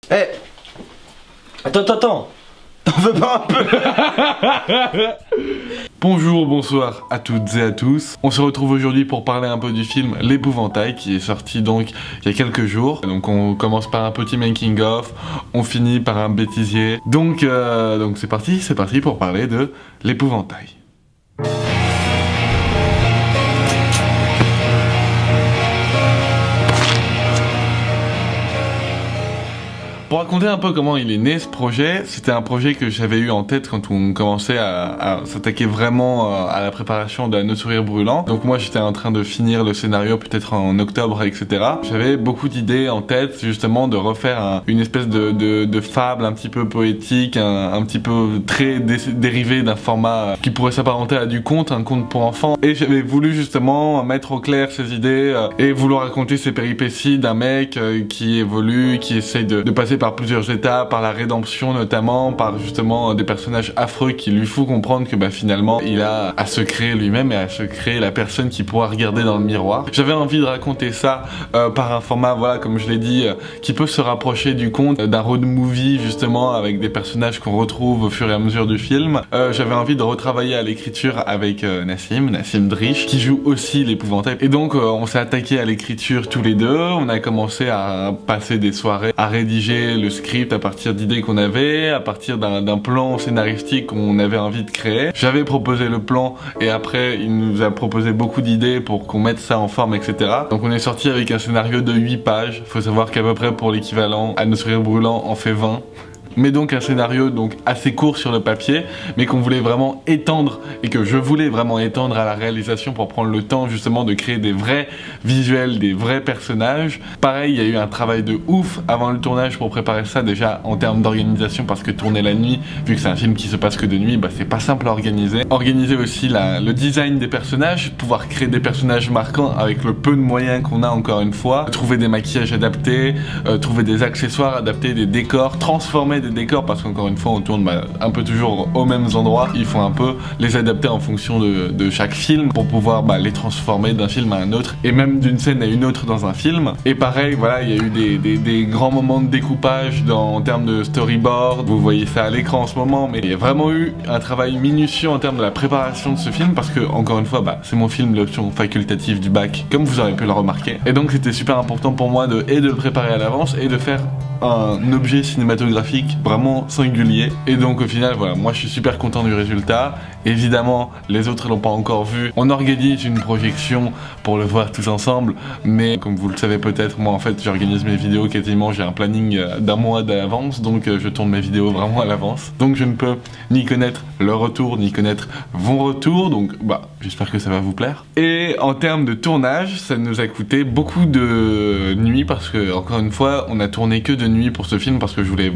Eh, attends, t'en veux pas un peu? Bonjour, bonsoir à toutes et à tous. On se retrouve aujourd'hui pour parler un peu du film L'Épouvantail qui est sorti donc il y a quelques jours. Donc on commence par un petit making of, on finit par un bêtisier. Donc c'est parti pour parler de L'Épouvantail. Pour raconter un peu comment il est né ce projet, c'était un projet que j'avais eu en tête quand on commençait à s'attaquer vraiment à la préparation de Nos sourires brûlants. Donc moi j'étais en train de finir le scénario peut-être en octobre, etc. J'avais beaucoup d'idées en tête justement de refaire une espèce de fable un petit peu poétique, un petit peu très dérivé d'un format qui pourrait s'apparenter à du conte, un conte pour enfants. Et j'avais voulu justement mettre au clair ces idées et vouloir raconter ces péripéties d'un mec qui évolue, qui essaye de passer par plusieurs étapes, par la rédemption notamment, par justement des personnages affreux qui lui font comprendre que finalement il a à se créer lui-même et à se créer la personne qui pourra regarder dans le miroir. J'avais envie de raconter ça par un format, voilà, comme je l'ai dit, qui peut se rapprocher du conte, d'un road movie justement avec des personnages qu'on retrouve au fur et à mesure du film. J'avais envie de retravailler à l'écriture avec Nassim Driche, qui joue aussi l'épouvantail. Et donc on s'est attaqué à l'écriture tous les deux, on a commencé à passer des soirées à rédiger le script à partir d'idées qu'on avait, à partir d'un plan scénaristique qu'on avait envie de créer. J'avais proposé le plan et après il nous a proposé beaucoup d'idées pour qu'on mette ça en forme, etc. Donc on est sorti avec un scénario de 8 pages. Faut savoir qu'à peu près pour l'équivalent, Nos sourires brûlants en fait 20. Mais donc un scénario donc assez court sur le papier, mais qu'on voulait vraiment étendre et que je voulais vraiment étendre à la réalisation pour prendre le temps justement de créer des vrais visuels, des vrais personnages. Pareil, il y a eu un travail de ouf avant le tournage pour préparer ça déjà en termes d'organisation, parce que tourner la nuit, vu que c'est un film qui se passe que de nuit, c'est pas simple à organiser. Organiser aussi le design des personnages, pouvoir créer des personnages marquants avec le peu de moyens qu'on a encore une fois, trouver des maquillages adaptés, trouver des accessoires adaptés, des décors, transformer des décors, parce qu'encore une fois on tourne un peu toujours aux mêmes endroits. Il faut un peu les adapter en fonction de chaque film pour pouvoir les transformer d'un film à un autre et même d'une scène à une autre dans un film. Et pareil, voilà, il y a eu des grands moments de découpage en termes de storyboard. Vous voyez ça à l'écran en ce moment, mais il y a vraiment eu un travail minutieux en termes de la préparation de ce film, parce que encore une fois c'est mon film, l'option facultative du bac, comme vous aurez pu le remarquer. Et donc c'était super important pour moi de le préparer à l'avance et de faire un objet cinématographique vraiment singulier. Et donc au final, voilà, moi je suis super content du résultat. Évidemment, les autres l'ont pas encore vu. On organise une projection pour le voir tous ensemble, mais comme vous le savez peut-être, moi en fait j'organise mes vidéos quasiment, j'ai un planning d'un mois d'avance, donc je tourne mes vidéos vraiment à l'avance. Donc je ne peux ni connaître leur retour, ni connaître vos retours, donc j'espère que ça va vous plaire. Et en termes de tournage, ça nous a coûté beaucoup de nuits, parce que encore une fois, on a tourné que de nuit pour ce film, parce que je voulais,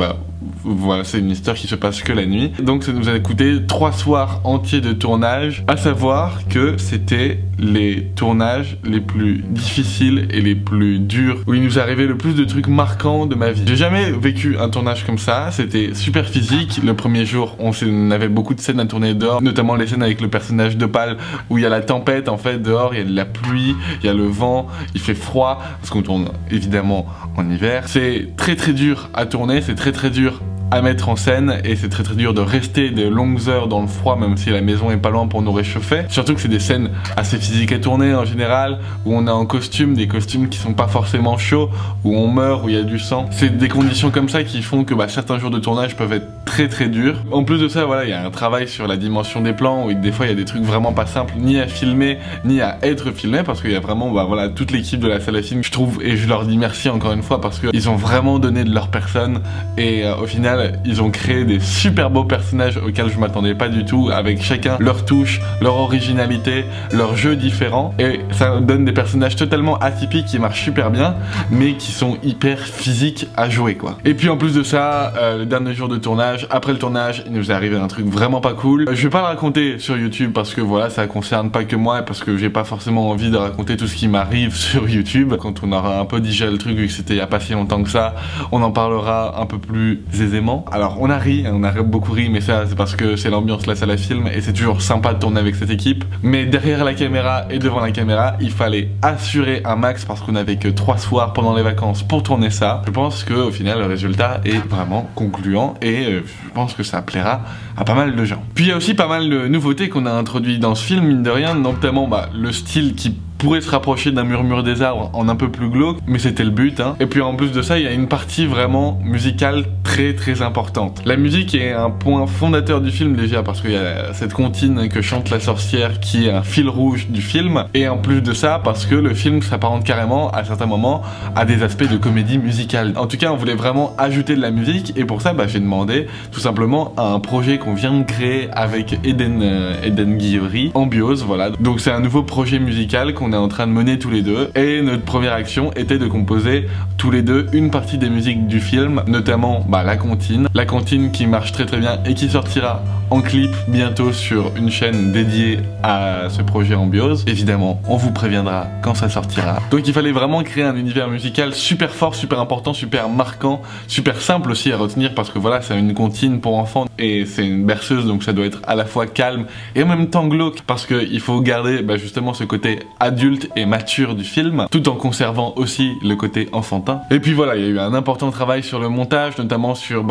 voilà, c'est une histoire qui se passe que la nuit. Donc ça nous a coûté 3 soirs entiers de tournage, à savoir que c'était les tournages les plus difficiles et les plus durs, où il nous arrivait le plus de trucs marquants de ma vie. J'ai jamais vécu un tournage comme ça, c'était super physique. Le premier jour, on avait beaucoup de scènes à tourner dehors, notamment les scènes avec le personnage d'Opale, où il y a la tempête en fait dehors, il y a de la pluie, il y a le vent, il fait froid, parce qu'on tourne évidemment en hiver. C'est très dur à tourner, c'est très dur à mettre en scène, et c'est très dur de rester de longues heures dans le froid, même si la maison est pas loin pour nous réchauffer. Surtout que c'est des scènes assez physiques à tourner en général, où on est en costume, des costumes qui sont pas forcément chauds, où on meurt, où il y a du sang. C'est des conditions comme ça qui font que certains jours de tournage peuvent être très durs. En plus de ça, voilà, il y a un travail sur la dimension des plans, où des fois il y a des trucs vraiment pas simples ni à filmer, ni à être filmé, parce qu'il y a vraiment voilà, toute l'équipe de la salle à film, je trouve, et je leur dis merci encore une fois, parce qu'ils ont vraiment donné de leur personne, et au final ils ont créé des super beaux personnages auxquels je m'attendais pas du tout, avec chacun leur touche, leur originalité, leur jeu différent, et ça donne des personnages totalement atypiques qui marchent super bien, mais qui sont hyper physiques à jouer, quoi. Et puis en plus de ça, le dernier jour de tournage, tournage. Après le tournage, il nous est arrivé un truc vraiment pas cool. Je vais pas le raconter sur YouTube parce que voilà, ça concerne pas que moi et parce que j'ai pas forcément envie de raconter tout ce qui m'arrive sur YouTube. Quand on aura un peu digéré le truc, vu que c'était il y a pas si longtemps que ça, on en parlera un peu plus aisément. Alors on a ri, on a beaucoup ri, mais ça c'est parce que c'est l'ambiance la salle à film et c'est toujours sympa de tourner avec cette équipe. Mais derrière la caméra et devant la caméra, il fallait assurer un max parce qu'on avait que 3 soirs pendant les vacances pour tourner ça. Je pense que au final le résultat est vraiment concluant et je pense que ça plaira à pas mal de gens. Puis il y a aussi pas mal de nouveautés qu'on a introduit dans ce film, mine de rien, notamment le style qui pourrait se rapprocher d'un Murmure des arbres en un peu plus glauque, mais c'était le but, hein. Et puis en plus de ça, il y a une partie vraiment musicale très importante. La musique est un point fondateur du film déjà parce qu'il y a cette comptine que chante la sorcière qui est un fil rouge du film, et en plus de ça parce que le film s'apparente carrément à certains moments à des aspects de comédie musicale. En tout cas, on voulait vraiment ajouter de la musique et pour ça, j'ai demandé tout simplement à un projet qu'on vient de créer avec Eden Guillory, Ambiose, voilà. Donc c'est un nouveau projet musical qu'on est en train de mener tous les deux et notre première action était de composer tous les deux une partie des musiques du film, notamment la comptine qui marche très bien et qui sortira en clip bientôt sur une chaîne dédiée à ce projet Ambiose. Évidemment, on vous préviendra quand ça sortira. Donc il fallait vraiment créer un univers musical super fort, super important, super marquant, super simple aussi à retenir parce que voilà, c'est une comptine pour enfants et c'est une berceuse, donc ça doit être à la fois calme et en même temps glauque parce qu'il faut garder justement ce côté adulte et mature du film tout en conservant aussi le côté enfantin. Et puis voilà, il y a eu un important travail sur le montage, notamment sur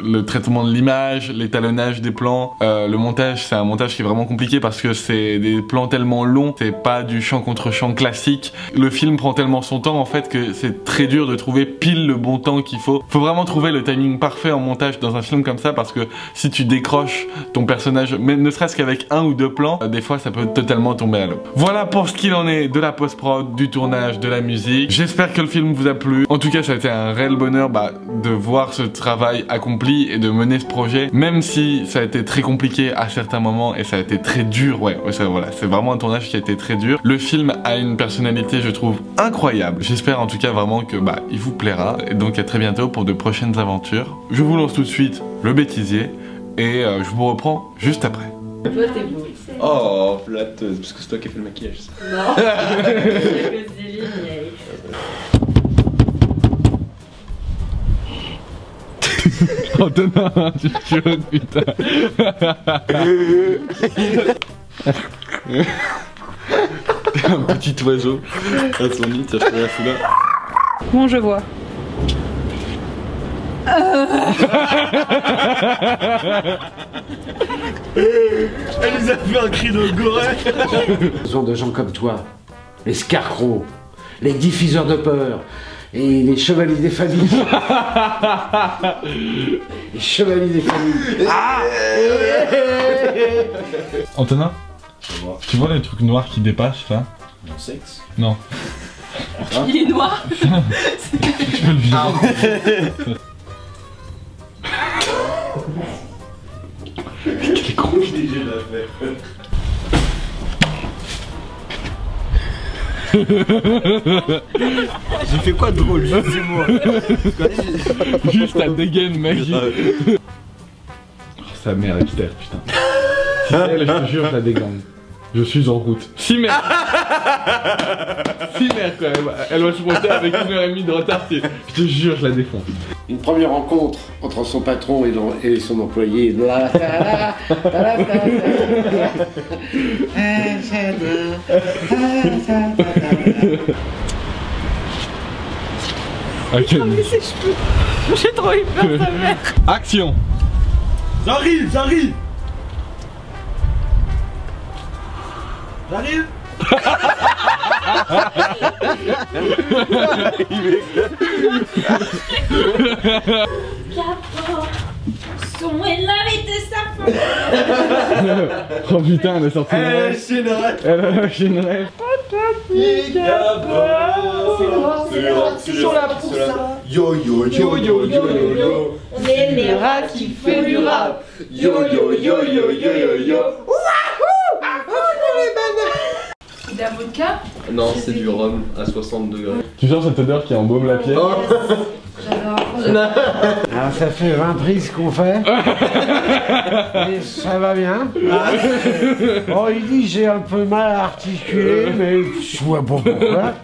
le traitement de l'image, l'étalonnage des plans. Le montage, c'est un montage qui est vraiment compliqué parce que c'est des plans tellement longs, c'est pas du champ contre champ classique. Le film prend tellement son temps en fait que c'est très dur de trouver pile le bon temps qu'il faut. Faut vraiment trouver le timing parfait en montage dans un film comme ça parce que si tu décroches ton personnage, même ne serait-ce qu'avec 1 ou 2 plans, des fois ça peut totalement tomber à l'eau. Voilà pour ce qu'il en est de la post-prod, du tournage, de la musique. J'espère que le film vous a plu. En tout cas, ça a été un réel bonheur de voir ce travail accompli et de mener ce projet, même si ça a été très compliqué à certains moments et ça a été très dur. Voilà, c'est vraiment un tournage qui a été très dur. Le film a une personnalité, je trouve, incroyable. J'espère en tout cas vraiment que il vous plaira et donc à très bientôt pour de prochaines aventures. Je vous lance tout de suite le bêtisier et je vous reprends juste après. Toi t'es beau. Oh, flatteuse, parce que c'est toi qui as fait le maquillage. Non, c'est que des lignes. Antonin, tu te putain. T'es un petit oiseau à son nid, t'as fait la foulard. Bon, je vois. Elle nous a fait un cri de goret. Besoin de gens comme toi, les scarecrows, les diffuseurs de peur et les chevaliers des familles. Les chevaliers des familles. Antonin, tu vois les trucs noirs qui dépassent là? Mon sexe. Non. Il est noir. Tu peux le virer. Quel con déjà l'affaire. J'ai fait quoi de drôle, dis-moi. Juste ta dégaine magique. Oh, sa mère externe, putain. Si elle, je te jure, je la dégaine. Je suis en route. 6 mètres. 6 mètres quand même. Elle va se monter avec 1h30 de retard. Je te jure, je la défonce. Une première rencontre entre son patron et son employé. Ok. Mais ses cheveux. J'ai trop eu peur, sa mère. Action. J'arrive. J'arrive. Son est là, il était sa Oh putain, elle est sortie de rêve. Elle a lâché une rêve. C'est sur la pousse. Yo yo yo yo yo yo. On est les rats qui font du rap. Yo yo yo yo yo yo yo. De la vodka? Non, c'est du rhum à 60 degrés. Tu sens cette odeur qui embaume la pièce? J'adore. Alors ça fait 20 prises qu'on fait. Et ça va bien. Bon, il dit j'ai un peu mal à articuler, mais je vois pas pourquoi.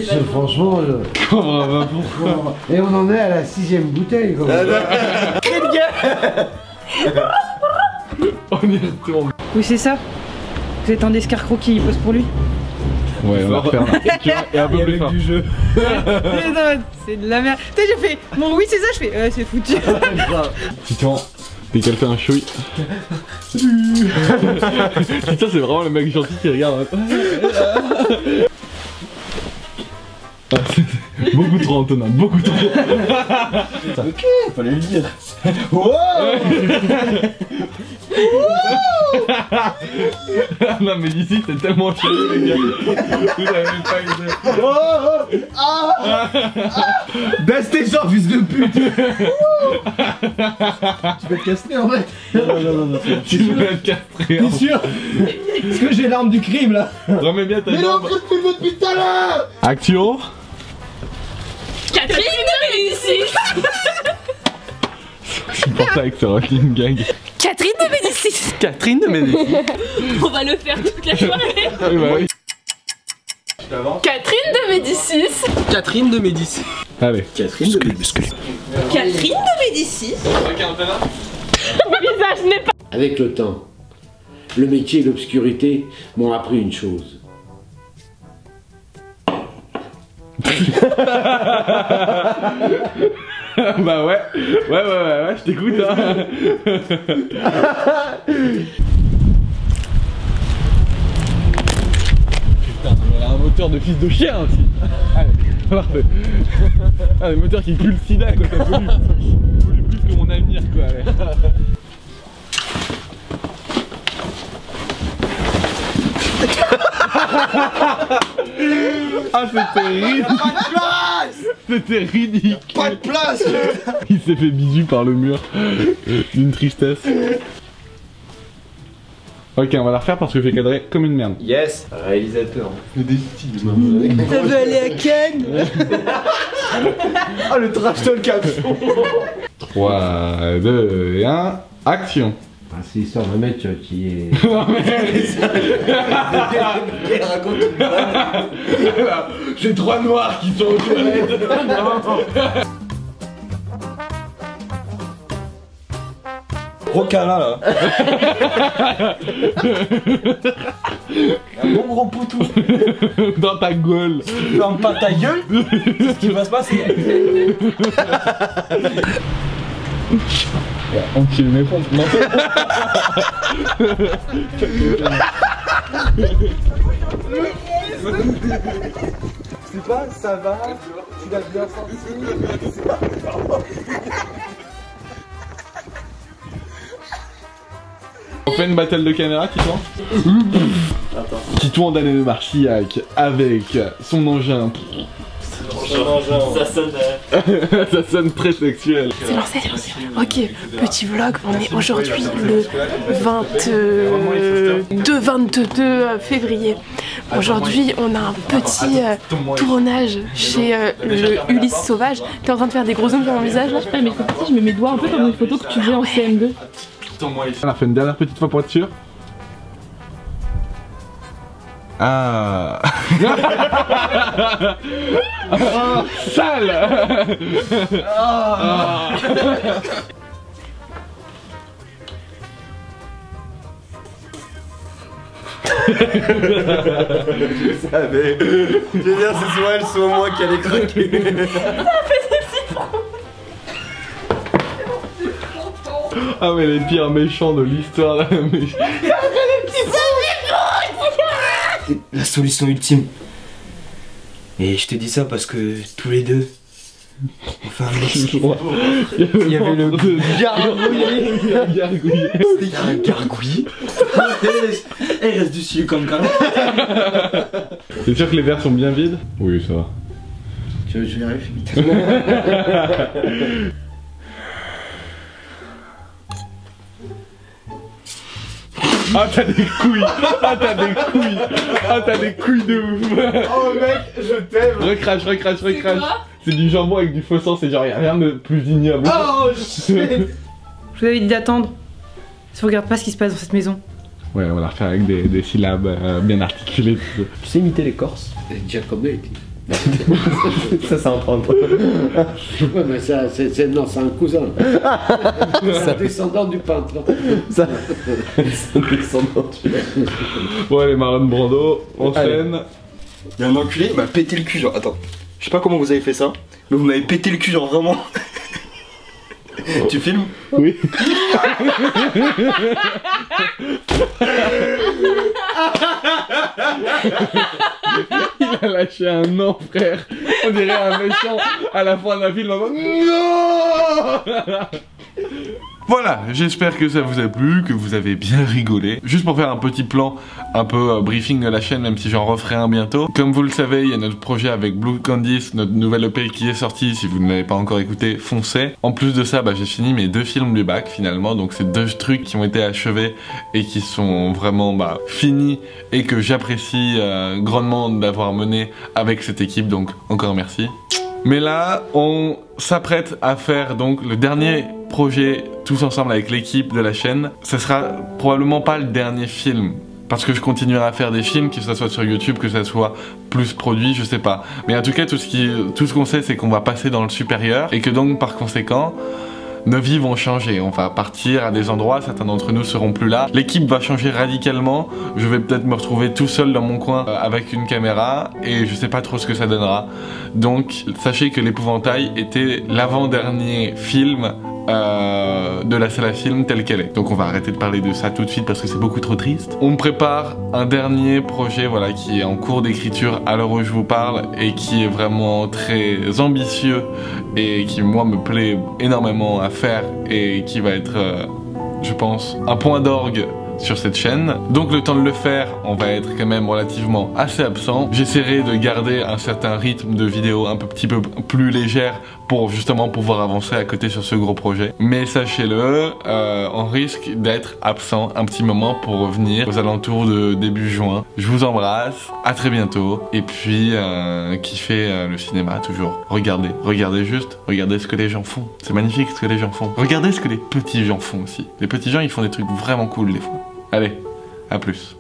C'est franchement... Pourquoi? Et on en est à la 6e bouteille. Quoi. On y retourne. Oui, c'est ça. Vous êtes un escarcroc qui pose pour lui. Ouais, on va refaire là. Et un peu plus fort. Du jeu. C'est de la merde. Tu sais, j'ai fait. Bon, oui, c'est ça, je fais. C'est foutu. Titan, dès qu'elle fait un chouille. Titan, c'est vraiment le mec gentil qui regarde. Ah, beaucoup trop Antonin, beaucoup trop. Ok, fallait le dire. Wow. Non mais ici c'est tellement chelou les gars. Vous avez même pas idée. Baisse tes jambes, fils de pute. Tu peux te castrer en vrai. Non. Tu veux être castré. T'es sûr? Est-ce que j'ai l'arme du crime là? Remets bien ta Mais non, jambe. tu le filmes depuis tout à l'heure. Action. Catherine de Médicis. Je suis porté avec ce running gag. Catherine de Médicis. Catherine de Médicis. On va le faire toute la soirée. Oui bah oui. Catherine de Médicis. Catherine de Médicis. Allez. Catherine de Médicis. Catherine de Médicis. Mon visage n'est pas. Avec le temps, le métier et l'obscurité m'ont appris une chose. Bah ouais, je t'écoute hein. Putain, mais elle a un moteur de fils de chien aussi. Allez, parfait. Ah, le moteur qui pue le sida quoi, ça pollue plus que mon avenir quoi, allez. Ah c'était ridicule. C'était ridicule. Pas de place. Il s'est fait bisu par le mur. D'une tristesse. Ok, on va la refaire parce que je vais cadrer comme une merde. Yes. Réalisateur. Le destin. Ça veut aller à Ken. Ah le trash talk à fond. 3, 2 et 1, action. Ah, c'est l'histoire d'un mec qui est... Elle raconte une blague. J'ai 3 noirs qui sont aux toilettes. Rocala là. Un bon gros poutou. Dans ta gueule. Ferme pas ta gueule. Ce qui va se passer. On tire mes pompes. Non, C'est pas, ça va. Tu l'as bien senti. On fait une battle de caméra, Titouan. Titouan d'Anne de Marchillac avec son engin. Ça sonne. Ça sonne très sexuel. C'est lancé. Ok, petit vlog, on est aujourd'hui le 22 février. Aujourd'hui, on a un petit tournage chez le Ulysse Sauvage. T'es en train de faire des gros zooms sur mon visage là? Mais je me mets doigts un peu comme une photo que tu faisais en CM2. On a fait une dernière petite fois pour être sûr. Ah. Oh, sale. Ah. Je savais. Je veux dire, c'est soit elle, soit moi qui allait craquer. Ah mais les pires méchants de l'histoire là. La solution ultime. Et je te dis ça parce que tous les deux, on fait un mix. Il y avait le gargouillé. Il y a un gargouillé. Il reste du sucre comme quand même. T'es sûr que les verres sont bien vides? Oui, ça va. Tu veux que je vérifie? Ah t'as des couilles. Ah t'as des couilles. Ah t'as des couilles de ouf. Oh mec, je t'aime. Recrache. C'est du jambon avec du faux sang, c'est genre y'a rien de plus ignoble. Oh shit. Je vous avais dit d'attendre. Si vous regardez pas ce qui se passe dans cette maison. Ouais, on va la refaire avec des syllabes bien articulées. Tu sais imiter les Corses? Giacometti. Ça, c'est un prendre. Ouais, mais ça, c'est un cousin. C'est un descendant du peintre. Ça, c'est un descendant du... Bon, allez, Marlon Brando, on scène. Il y a un enculé, il m'a pété le cul, genre, attends. Je sais pas comment vous avez fait ça, mais vous m'avez pété le cul, genre, vraiment. Tu filmes? Oui. Il a lâché un non, frère. On dirait un méchant à la fin d'un film. Non. Voilà, j'espère que ça vous a plu, que vous avez bien rigolé. Juste pour faire un petit plan, un peu briefing de la chaîne, même si j'en referai un bientôt. Comme vous le savez, il y a notre projet avec Blue Candice, notre nouvelle EP qui est sortie. Si vous ne l'avez pas encore écouté, foncez. En plus de ça, j'ai fini mes 2 films du bac finalement. Donc c'est 2 trucs qui ont été achevés et qui sont vraiment finis et que j'apprécie grandement d'avoir mené avec cette équipe. Donc encore merci. Mais là, on s'apprête à faire donc le dernier projet tous ensemble avec l'équipe de la chaîne. Ce sera probablement pas le dernier film, parce que je continuerai à faire des films, que ce soit sur YouTube, que ce soit plus produit, je sais pas. Mais en tout cas, tout ce qu'on sait, c'est qu'on va passer dans le supérieur, et que donc par conséquent, nos vies vont changer, on va partir à des endroits, certains d'entre nous seront plus là. L'équipe va changer radicalement, je vais peut-être me retrouver tout seul dans mon coin avec une caméra et je sais pas trop ce que ça donnera. Donc sachez que l'Épouvantail était l'avant-dernier film de la salle à film telle qu'elle est. Donc on va arrêter de parler de ça tout de suite parce que c'est beaucoup trop triste. On me prépare un dernier projet qui est en cours d'écriture à l'heure où je vous parle et qui est vraiment très ambitieux et qui moi me plaît énormément à faire et qui va être je pense un point d'orgue sur cette chaîne. Donc le temps de le faire, on va être quand même relativement assez absent. J'essaierai de garder un certain rythme de vidéo un petit peu plus légère pour justement pouvoir avancer à côté sur ce gros projet. Mais sachez-le, on risque d'être absent un petit moment pour revenir aux alentours de début juin. Je vous embrasse, à très bientôt. Et puis, kiffez le cinéma toujours. Regardez ce que les gens font. C'est magnifique ce que les gens font. Regardez ce que les petits gens font aussi. Les petits gens, ils font des trucs vraiment cool des fois. Allez, à plus.